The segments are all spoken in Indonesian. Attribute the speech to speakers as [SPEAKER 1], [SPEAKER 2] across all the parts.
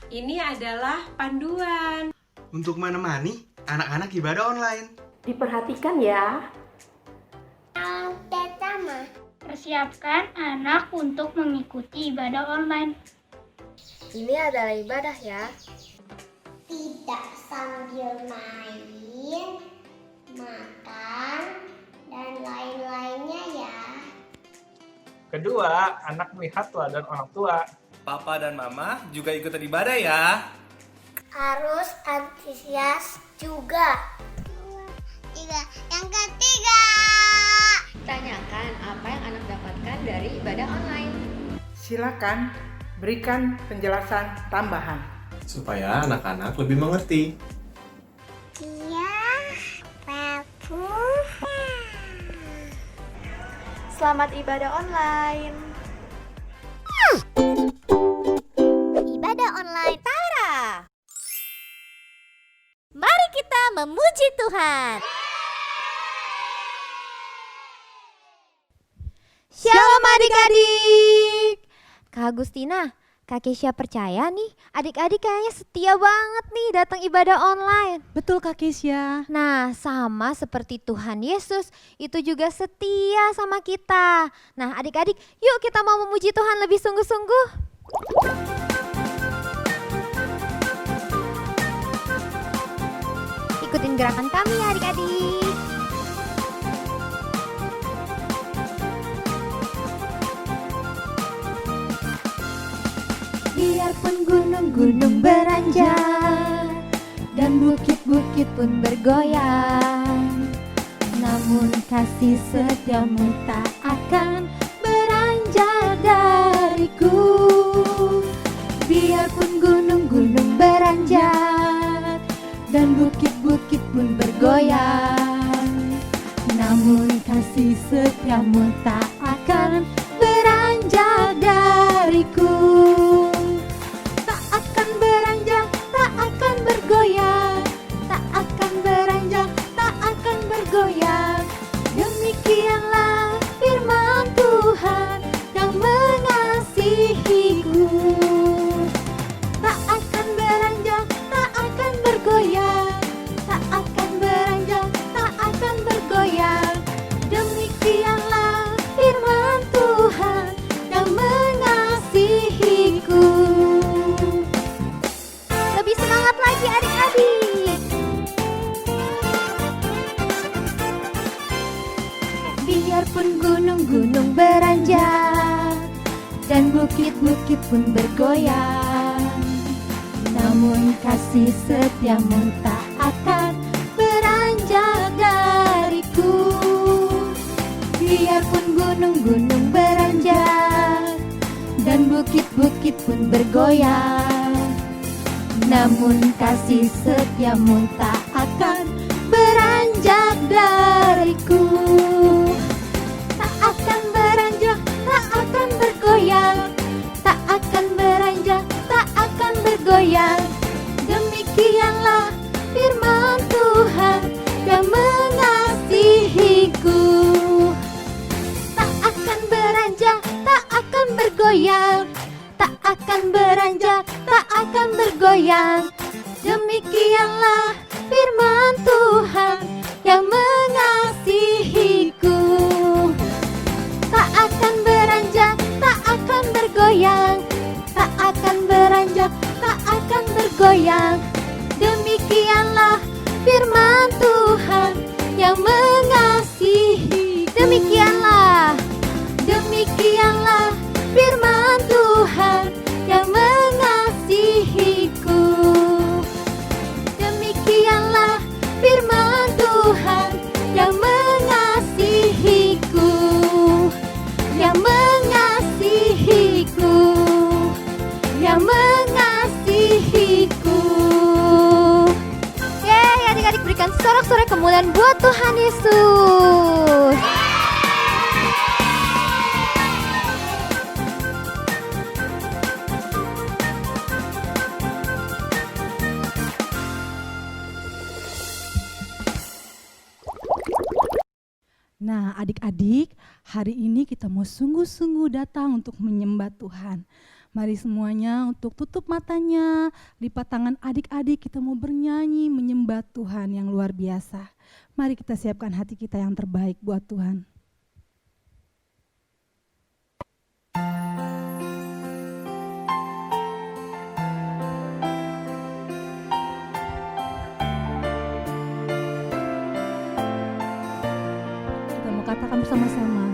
[SPEAKER 1] Ini adalah panduan
[SPEAKER 2] untuk menemani anak-anak ibadah online.
[SPEAKER 3] Diperhatikan ya.
[SPEAKER 4] Pertama, persiapkan anak untuk mengikuti ibadah online.
[SPEAKER 5] Ini adalah ibadah ya.
[SPEAKER 6] Tidak sambil main, makan, dan lain-lainnya ya.
[SPEAKER 7] Kedua, anak melihat teladan orang tua.
[SPEAKER 8] Papa dan Mama juga ikutan ibadah ya.
[SPEAKER 6] Harus antusias juga. Yang ketiga,
[SPEAKER 5] Tanyakan apa yang anak dapatkan dari ibadah online.
[SPEAKER 9] Silakan berikan penjelasan tambahan.
[SPEAKER 10] Supaya anak-anak lebih mengerti.
[SPEAKER 5] Selamat ibadah online.
[SPEAKER 6] ibadah online.
[SPEAKER 11] Tara. Mari kita memuji Tuhan. Shalom adik-adik. Kak Agustina, Kak Kesya percaya nih adik-adik kayaknya setia banget nih datang ibadah online.
[SPEAKER 12] Betul Kak Kesya.
[SPEAKER 11] Nah sama seperti Tuhan Yesus itu juga setia sama kita. Nah adik-adik yuk kita mau memuji Tuhan lebih sungguh-sungguh. Ikutin gerakan kami ya adik-adik. Biarpun gunung-gunung beranjak dan bukit-bukit pun bergoyang, namun kasih setiamu tak akan beranjak dariku. Biarpun gunung-gunung beranjak dan bukit-bukit pun bergoyang, namun kasih setiamu tak akan beranjak dariku. Tak akan beranjak, tak akan bergoyang, tak akan beranjak, tak akan bergoyang. Demikianlah firman Tuhan yang mengasihiku. Tak akan beranjak, tak akan bergoyang, tak akan beranjak, tak akan bergoyang. Demikianlah firman Tuhan yang mengasihiku. Lebih semangat lagi adik-adik. Biarpun gunung-gunung beranjak dan bukit-bukit pun bergoyang, namun kasih setiamu tak akan beranjak dariku. Biarpun gunung-gunung beranjak dan bukit-bukit pun bergoyang, namun kasih setiamu tak akan beranjak dariku. Tak akan beranjak, tak akan bergoyang, tak akan beranjak, tak akan bergoyang. Demikianlah firman Tuhan yang mengasihiku. Tak akan beranjak, tak akan bergoyang, tak akan beranjak, tak akan bergoyang. Demikianlah firman Tuhan yang mengasihiku. Tak akan beranjak, tak akan bergoyang, tak akan beranjak, tak akan bergoyang. Demikianlah firman Tuhan yang mengasihi. Demikianlah firman Tuhan yang mengasihiku. Demikianlah firman Tuhan yang mengasihiku, yang mengasihiku, yang mengasihiku. Yeay, adik-adik berikan sorak-sorai kemuliaan buat Tuhan Yesus.
[SPEAKER 12] Nah adik-adik, hari ini kita mau sungguh-sungguh datang untuk menyembah Tuhan. Mari semuanya untuk tutup matanya, lipat tangan adik-adik, kita mau bernyanyi menyembah Tuhan yang luar biasa. Mari kita siapkan hati kita yang terbaik buat Tuhan. Kita mau katakan bersama-sama.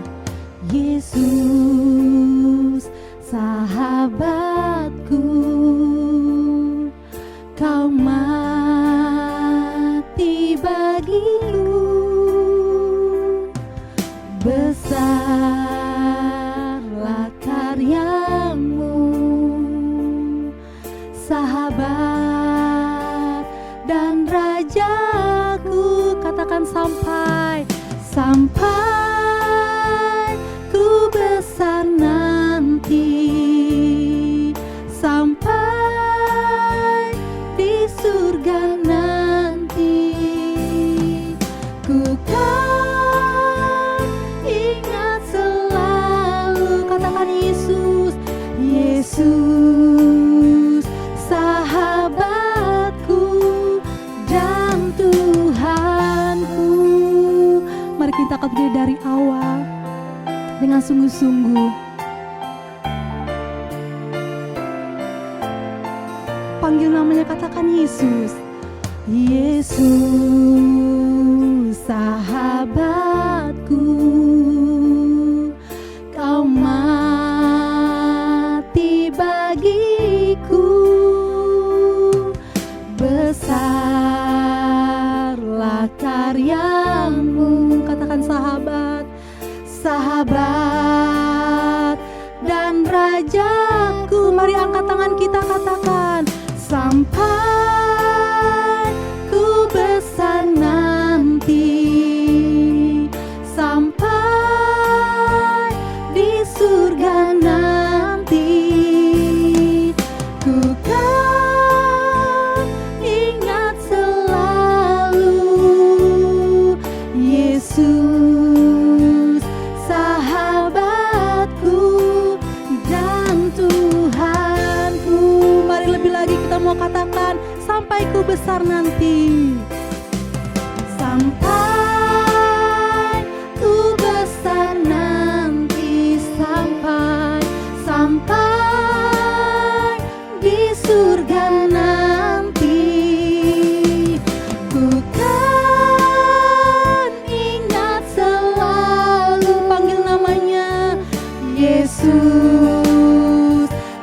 [SPEAKER 12] Yesus, sahabatku, kau mati bagiku, besarlah karyamu, sahabat dan rajaku. Katakan sampai ku besar nanti, sampai di surga nanti, ku kan ingat selalu. Katakan Yesus, Yesus, sahabatku dan Tuhanku. Mari kita akan berdiri dari awal dengan sungguh-sungguh. Panggil namanya, katakan Yesus. Yesus, sahabatku, kau mati bagiku, besarlah karyamu. Katakan sahabat, sahabat dan rajaku. Mari angkat tangan kita, katakan sampai ku besar nanti, sampai di surga nanti, ku kan ingat selalu. Yesus, sahabatku dan Tuhanku. Mari lebih lagi kita mau katakan sampai ku besar nanti, sampai ku besar nanti, sampai di surga nanti, ku kan ingat selalu. Panggil namanya Yesus,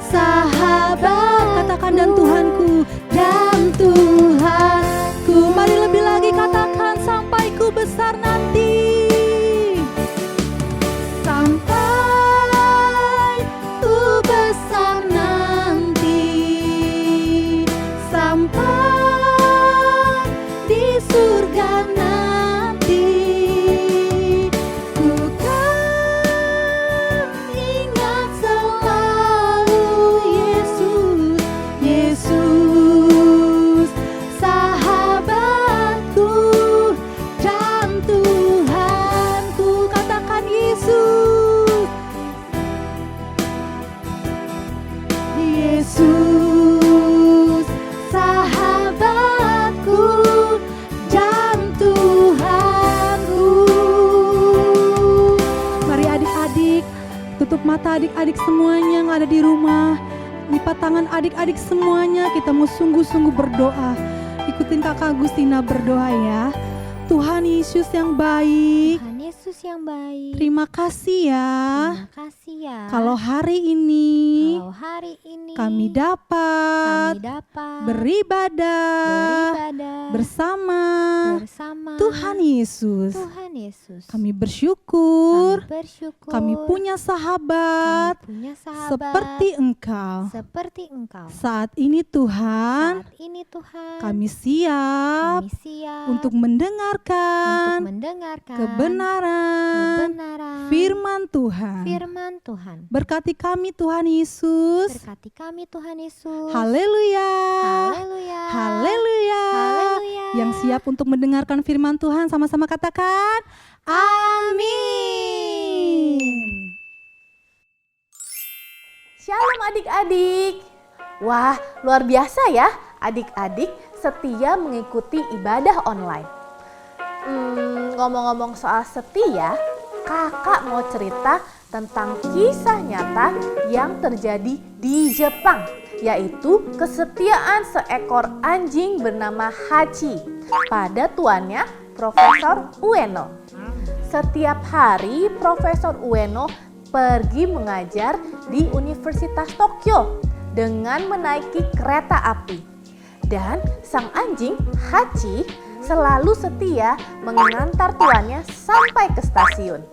[SPEAKER 12] sahabat. Katakan dan Tuhanku, dan Tuhanku. Mari lebih lagi katakan sampai ku besar nanti, sampai ku besar nanti, sampai di surga nanti, ku kan ingat selalu. Yesus, Yesus, sahabatku dan Tuhanku. Katakan Yesus, Yesus, sahabatku dan Tuhanku. Mari adik-adik, tutup mata adik-adik semuanya yang ada di rumah. Lipat tangan adik-adik semuanya, kita mau sungguh-sungguh berdoa. Ikutin Kakak Agustina berdoa ya. Tuhan Yesus yang baik,
[SPEAKER 11] Tuhan Yesus yang baik,
[SPEAKER 12] terima kasih ya.
[SPEAKER 11] terima kasih ya.
[SPEAKER 12] Kalau hari ini kami dapat beribadah bersama Tuhan Yesus. Kami bersyukur, kami punya sahabat, seperti Engkau. Saat ini Tuhan, kami siap untuk mendengarkan kebenaran firman Tuhan. Berkati kami Tuhan Yesus. Haleluya. Haleluya. Yang siap untuk mendengarkan firman Tuhan sama-sama katakan amin.
[SPEAKER 3] Shalom adik-adik. Wah, luar biasa ya adik-adik setia mengikuti ibadah online. Ngomong-ngomong soal setia, kakak mau cerita tentang kisah nyata yang terjadi di Jepang, yaitu kesetiaan seekor anjing bernama Hachi pada tuannya Profesor Ueno. Setiap hari Profesor Ueno pergi mengajar di Universitas Tokyo dengan menaiki kereta api. Dan sang anjing Hachi selalu setia mengantar tuannya sampai ke stasiun.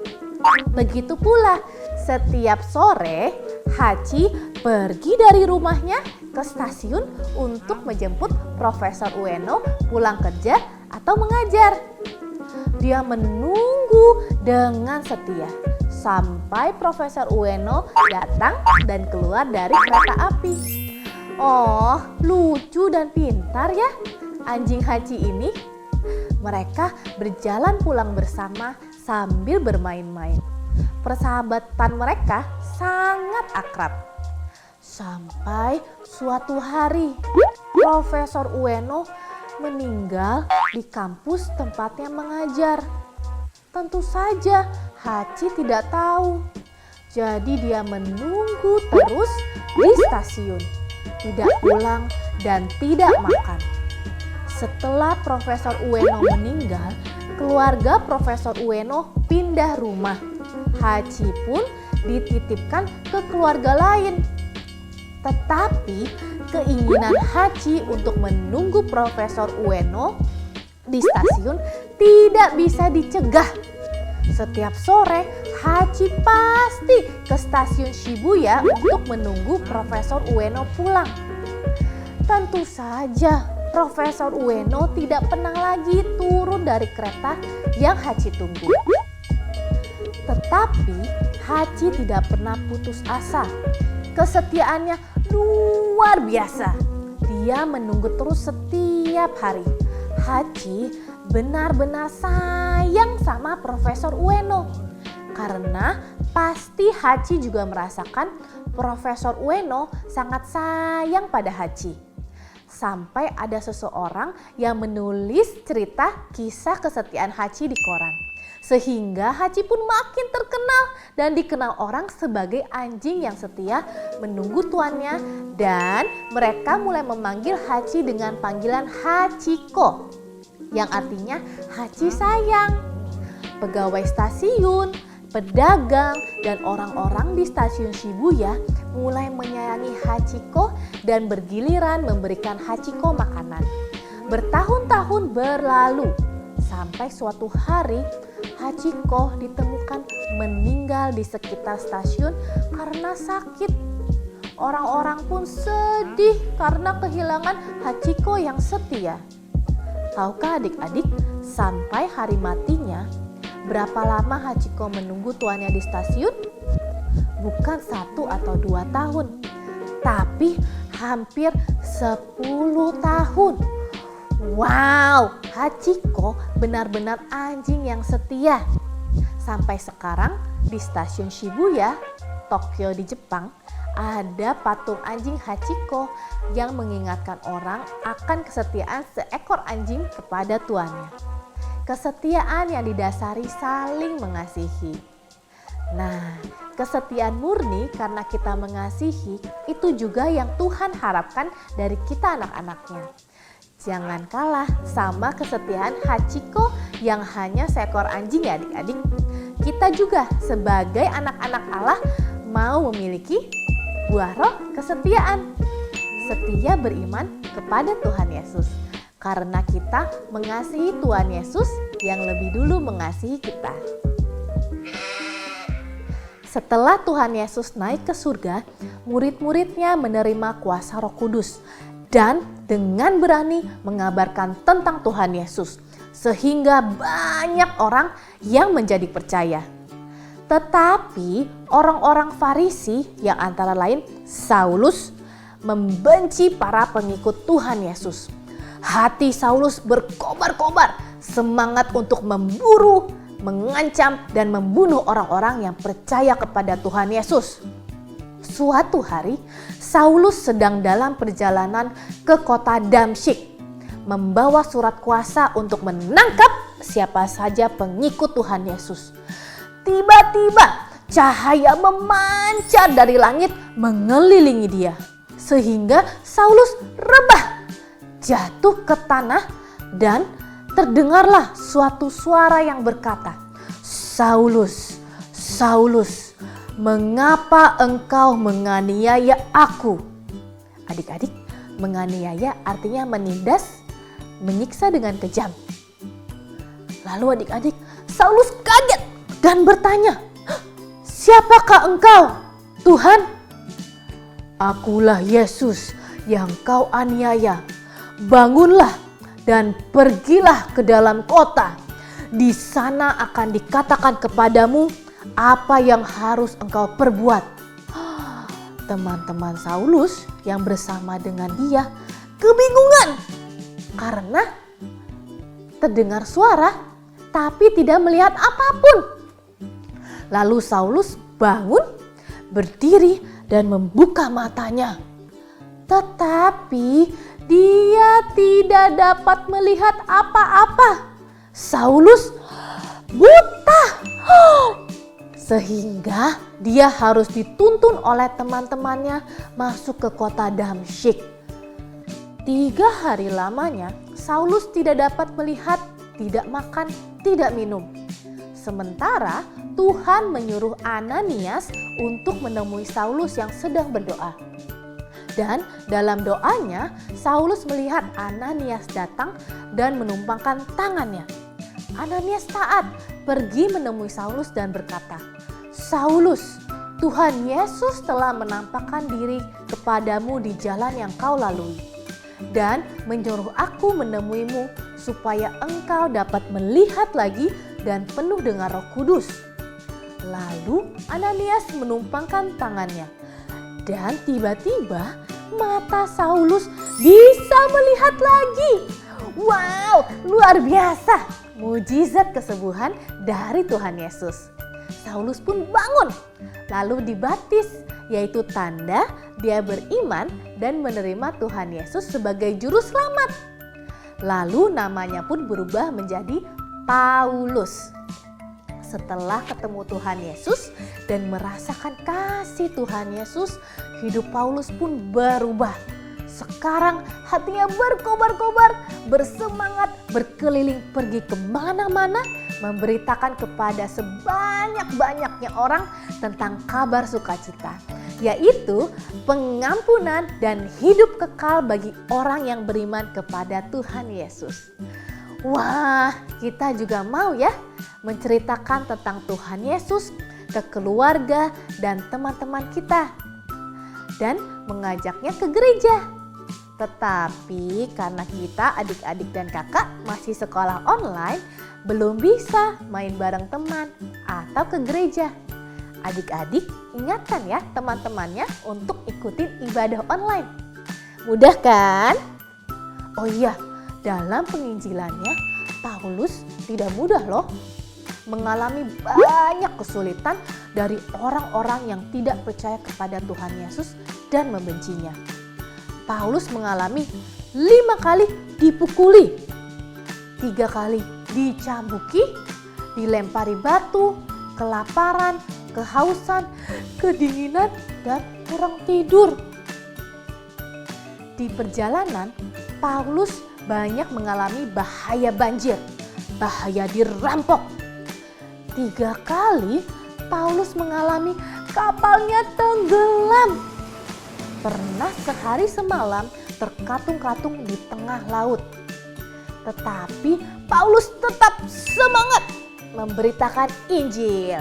[SPEAKER 3] Begitu pula setiap sore Hachi pergi dari rumahnya ke stasiun untuk menjemput Profesor Ueno pulang kerja atau mengajar. Dia menunggu dengan setia sampai Profesor Ueno datang dan keluar dari kereta api. Oh, lucu dan pintar ya anjing Hachi ini. Mereka berjalan pulang bersama sambil bermain-main. Persahabatan mereka sangat akrab. Sampai suatu hari Profesor Ueno meninggal di kampus tempatnya mengajar. Tentu saja Hachi tidak tahu. Jadi dia menunggu terus di stasiun, tidak pulang dan tidak makan. Setelah Profesor Ueno meninggal, keluarga Profesor Ueno pindah rumah. Hachi pun dititipkan ke keluarga lain. Tetapi keinginan Hachi untuk menunggu Profesor Ueno di stasiun tidak bisa dicegah. Setiap sore Hachi pasti ke stasiun Shibuya untuk menunggu Profesor Ueno pulang. Tentu saja Profesor Ueno tidak pernah lagi turun dari kereta yang Hachi tunggu. Tetapi Hachi tidak pernah putus asa. Kesetiaannya luar biasa. Dia menunggu terus setiap hari. Hachi benar-benar sayang sama Profesor Ueno. Karena pasti Hachi juga merasakan Profesor Ueno sangat sayang pada Hachi. Sampai ada seseorang yang menulis cerita kisah kesetiaan Hachi di koran. Sehingga Hachi pun makin terkenal dan dikenal orang sebagai anjing yang setia menunggu tuannya. Dan mereka mulai memanggil Hachi dengan panggilan Hachiko, yang artinya Hachi sayang. Pegawai stasiun, pedagang, dan orang-orang di stasiun Shibuya mulai menyayangi Hachiko dan bergiliran memberikan Hachiko makanan. Bertahun-tahun berlalu sampai suatu hari Hachiko ditemukan meninggal di sekitar stasiun karena sakit. Orang-orang pun sedih karena kehilangan Hachiko yang setia. Tahukah adik-adik, sampai hari matinya, berapa lama Hachiko menunggu tuannya di stasiun? Bukan 1 atau 2 tahun, tapi hampir 10 tahun. Wow, Hachiko benar-benar anjing yang setia. Sampai sekarang di stasiun Shibuya, Tokyo di Jepang, ada patung anjing Hachiko yang mengingatkan orang akan kesetiaan seekor anjing kepada tuannya. Kesetiaan yang didasari saling mengasihi. Nah, kesetiaan murni karena kita mengasihi itu juga yang Tuhan harapkan dari kita anak-anaknya. Jangan kalah sama kesetiaan Hachiko yang hanya seekor anjing ya adik-adik. Kita juga sebagai anak-anak Allah mau memiliki buah roh kesetiaan. Setia beriman kepada Tuhan Yesus. Karena kita mengasihi Tuhan Yesus yang lebih dulu mengasihi kita. Setelah Tuhan Yesus naik ke surga, murid-muridnya menerima kuasa Roh Kudus dan dengan berani mengabarkan tentang Tuhan Yesus, sehingga banyak orang yang menjadi percaya. Tetapi orang-orang Farisi yang antara lain Saulus membenci para pengikut Tuhan Yesus. Hati Saulus berkobar-kobar, semangat untuk memburu, mengancam dan membunuh orang-orang yang percaya kepada Tuhan Yesus. Suatu hari, Saulus sedang dalam perjalanan ke kota Damsyik, membawa surat kuasa untuk menangkap siapa saja pengikut Tuhan Yesus. Tiba-tiba cahaya memancar dari langit mengelilingi dia, sehingga Saulus rebah, jatuh ke tanah, dan terdengarlah suatu suara yang berkata, "Saulus, Saulus, mengapa engkau menganiaya aku?" Adik-adik, menganiaya artinya menindas, menyiksa dengan kejam. Lalu adik-adik, Saulus kaget dan bertanya, "Siapakah engkau, Tuhan?" "Akulah Yesus yang kau aniaya. Bangunlah dan pergilah ke dalam kota. Di sana akan dikatakan kepadamu apa yang harus engkau perbuat." Teman-teman Saulus yang bersama dengan dia kebingungan karena terdengar suara tapi tidak melihat apapun. Lalu Saulus bangun, berdiri dan membuka matanya. Tetapi dia tidak dapat melihat apa-apa. Saulus buta. Sehingga dia harus dituntun oleh teman-temannya masuk ke kota Damsyik. 3 hari lamanya Saulus tidak dapat melihat, tidak makan, tidak minum. Sementara Tuhan menyuruh Ananias untuk menemui Saulus yang sedang berdoa. Dan dalam doanya Saulus melihat Ananias datang dan menumpangkan tangannya. Ananias taat, pergi menemui Saulus dan berkata, "Saulus, Tuhan Yesus telah menampakkan diri kepadamu di jalan yang kau lalui dan menyuruh aku menemuimu supaya engkau dapat melihat lagi dan penuh dengan Roh Kudus." Lalu Ananias menumpangkan tangannya dan tiba-tiba mata Saulus bisa melihat lagi. Wow, luar biasa, mujizat kesembuhan dari Tuhan Yesus. Saulus pun bangun, lalu dibaptis, yaitu tanda dia beriman dan menerima Tuhan Yesus sebagai juru selamat. Lalu namanya pun berubah menjadi Paulus. Setelah ketemu Tuhan Yesus dan merasakan kasih Tuhan Yesus, hidup Paulus pun berubah. Sekarang hatinya berkobar-kobar, bersemangat, berkeliling pergi kemana-mana, memberitakan kepada sebanyak-banyaknya orang tentang kabar sukacita, yaitu pengampunan dan hidup kekal bagi orang yang beriman kepada Tuhan Yesus. Wah, kita juga mau ya menceritakan tentang Tuhan Yesus ke keluarga dan teman-teman kita dan mengajaknya ke gereja. Tetapi karena kita adik-adik dan kakak masih sekolah online, belum bisa main bareng teman atau ke gereja. Adik-adik ingatkan ya teman-temannya untuk ikutin ibadah online. Mudah kan? Oh iya, dalam penginjilannya Paulus tidak mudah loh. Mengalami banyak kesulitan dari orang-orang yang tidak percaya kepada Tuhan Yesus dan membencinya. Paulus mengalami 5 kali dipukuli, 3 kali dicambuki, dilempari batu, kelaparan, kehausan, kedinginan, dan kurang tidur. Di perjalanan, Paulus banyak mengalami bahaya banjir, bahaya dirampok. 3 kali Paulus mengalami kapalnya tenggelam. Pernah sehari semalam terkatung-katung di tengah laut. Tetapi Paulus tetap semangat memberitakan Injil.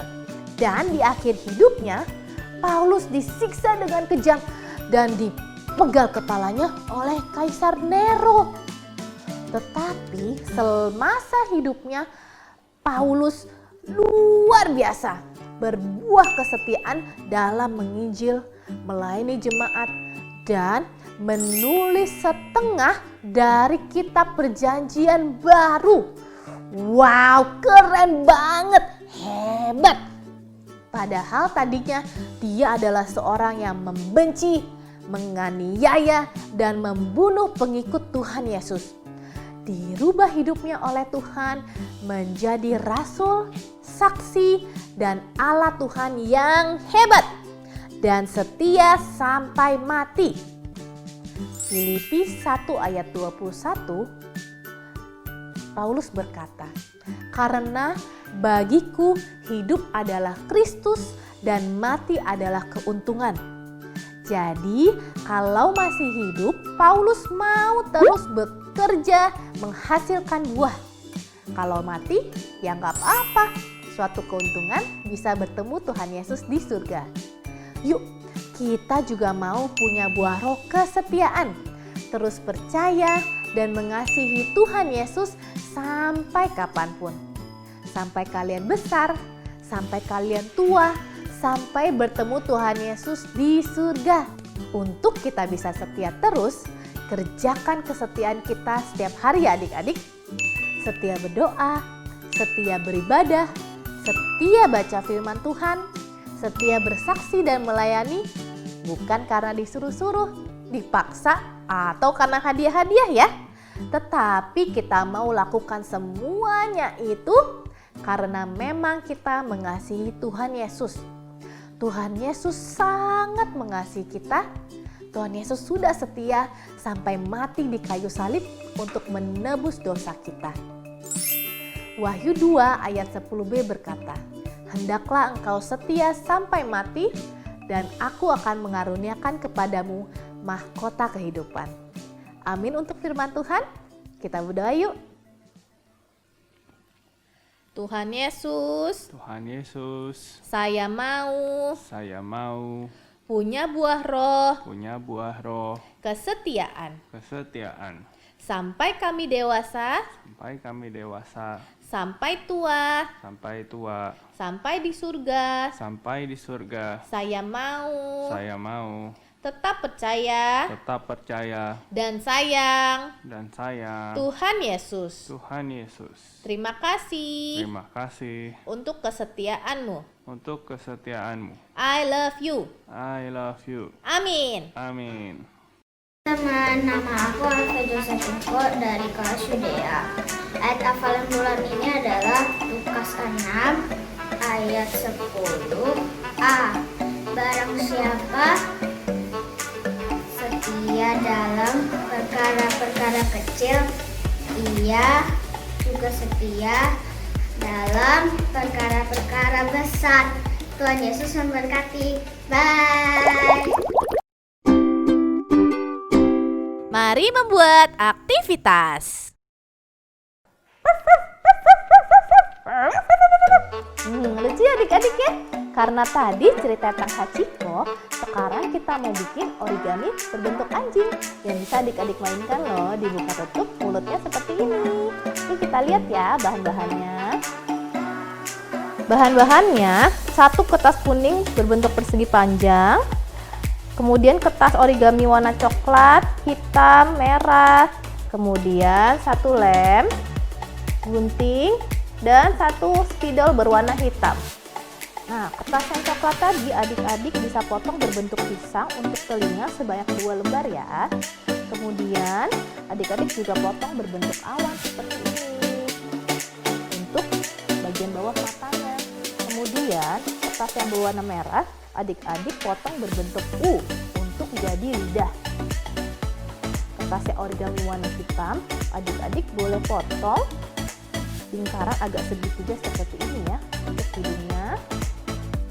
[SPEAKER 3] Dan di akhir hidupnya, Paulus disiksa dengan kejam dan dipegal kepalanya oleh Kaisar Nero. Tetapi semasa hidupnya, Paulus luar biasa berbuah kesetiaan dalam menginjil, melayani jemaat, dan menulis setengah dari kitab perjanjian baru. Wow, keren banget, hebat. Padahal tadinya dia adalah seorang yang membenci, menganiaya, dan membunuh pengikut Tuhan Yesus. Dirubah hidupnya oleh Tuhan menjadi rasul, saksi, dan alat Tuhan yang hebat dan setia sampai mati. Filipi 1 ayat 21, Paulus berkata, "Karena bagiku hidup adalah Kristus dan mati adalah keuntungan." Jadi kalau masih hidup, Paulus mau terus bekerja menghasilkan buah. Kalau mati, ya nggak apa-apa. Suatu keuntungan bisa bertemu Tuhan Yesus di surga. Yuk, kita juga mau punya buah roh kesetiaan. Terus percaya dan mengasihi Tuhan Yesus sampai kapanpun. Sampai kalian besar, sampai kalian tua, sampai bertemu Tuhan Yesus di surga. Untuk kita bisa setia terus, kerjakan kesetiaan kita setiap hari ya adik-adik. Setia berdoa, setia beribadah, setia baca firman Tuhan, setia bersaksi dan melayani, bukan karena disuruh-suruh, dipaksa, atau karena hadiah-hadiah ya. Tetapi kita mau lakukan semuanya itu karena memang kita mengasihi Tuhan Yesus. Tuhan Yesus sangat mengasihi kita. Tuhan Yesus sudah setia sampai mati di kayu salib untuk menebus dosa kita. Wahyu 2 ayat 10b berkata, "Hendaklah engkau setia sampai mati, dan aku akan mengaruniakan kepadamu mahkota kehidupan." Amin untuk firman Tuhan. Kita berdoa yuk. Tuhan Yesus,
[SPEAKER 13] Tuhan Yesus,
[SPEAKER 3] saya mau punya buah roh, kesetiaan, sampai kami dewasa, sampai tua, sampai di surga, saya mau tetap percaya dan sayang Tuhan Yesus. Terima kasih untuk kesetiaanmu. I love you. Amin.
[SPEAKER 6] Teman, nama aku Alfa Josephiko dari kelas Yudea. Ayat hafalan bulan ini adalah Lukas 6 ayat 10a. Barang siapa setia dalam perkara-perkara kecil, ia juga setia dalam perkara-perkara besar. Tuhan Yesus memberkati. Bye.
[SPEAKER 3] Mari membuat aktivitas. Lucu ya adik-adik ya? Karena tadi cerita tentang Hachiko, sekarang kita mau bikin origami berbentuk anjing yang bisa adik-adik mainkan loh. Dibuka tutup mulutnya seperti ini. Ini kita lihat ya bahan-bahannya. Bahan-bahannya, 1 kertas kuning berbentuk persegi panjang, kemudian kertas origami warna coklat, hitam, merah, kemudian 1 lem, gunting, dan 1 spidol berwarna hitam. Nah, kertas yang coklat tadi adik-adik bisa potong berbentuk pisang untuk telinga sebanyak 2 lembar ya. Kemudian adik-adik juga potong berbentuk awan seperti ini untuk bagian bawah matanya. Kemudian kertas yang berwarna merah adik-adik potong berbentuk U untuk jadi lidah. Kertas yang origami warna hitam adik-adik boleh potong lingkaran agak segitiga seperti ini ya untuk hidungnya.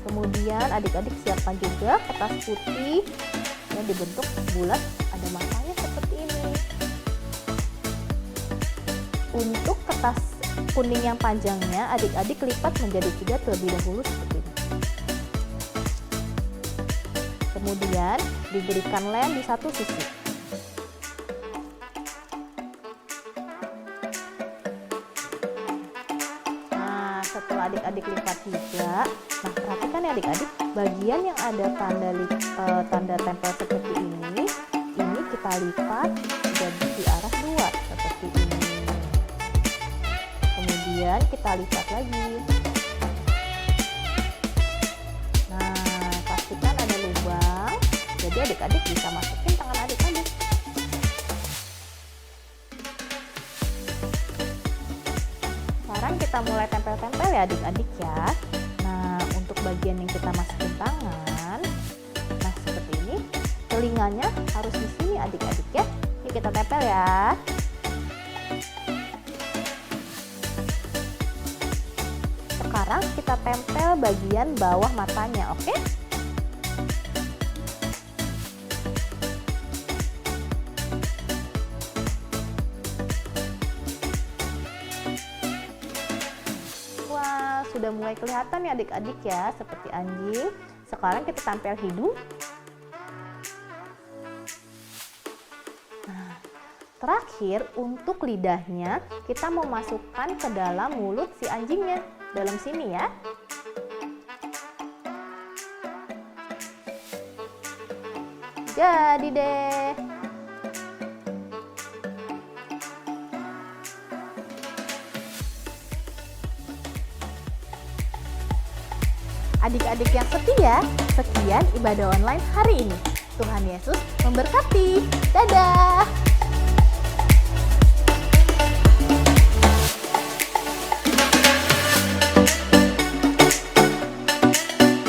[SPEAKER 3] Kemudian adik-adik siapkan juga kertas putih yang dibentuk bulat, ada matanya seperti ini. Untuk kertas kuning yang panjangnya adik-adik lipat menjadi 3 terlebih dahulu seperti ini. Kemudian diberikan lem di satu sisi. Setelah adik-adik lipat juga, nah perhatikan ya adik-adik, bagian yang ada tanda tempel seperti ini kita lipat jadi di arah 2 seperti ini. Kemudian kita lipat lagi. Jadi adik-adik bisa masukin tangan adik-adik. Sekarang kita mulai tempel-tempel ya adik-adik ya. Nah, untuk bagian yang kita masukin tangan, nah seperti ini, telinganya harus di sini adik-adik ya. Yuk kita tempel ya. Sekarang kita tempel bagian bawah matanya, oke? Wah, sudah mulai kelihatan ya adik-adik ya, seperti anjing. Sekarang kita tempel hidung. Nah, terakhir untuk lidahnya, kita mau masukkan ke dalam mulut si anjingnya. Dalam sini ya. Jadi deh. Adik-adik yang setia, sekian ibadah online hari ini. Tuhan Yesus memberkati. Dadah.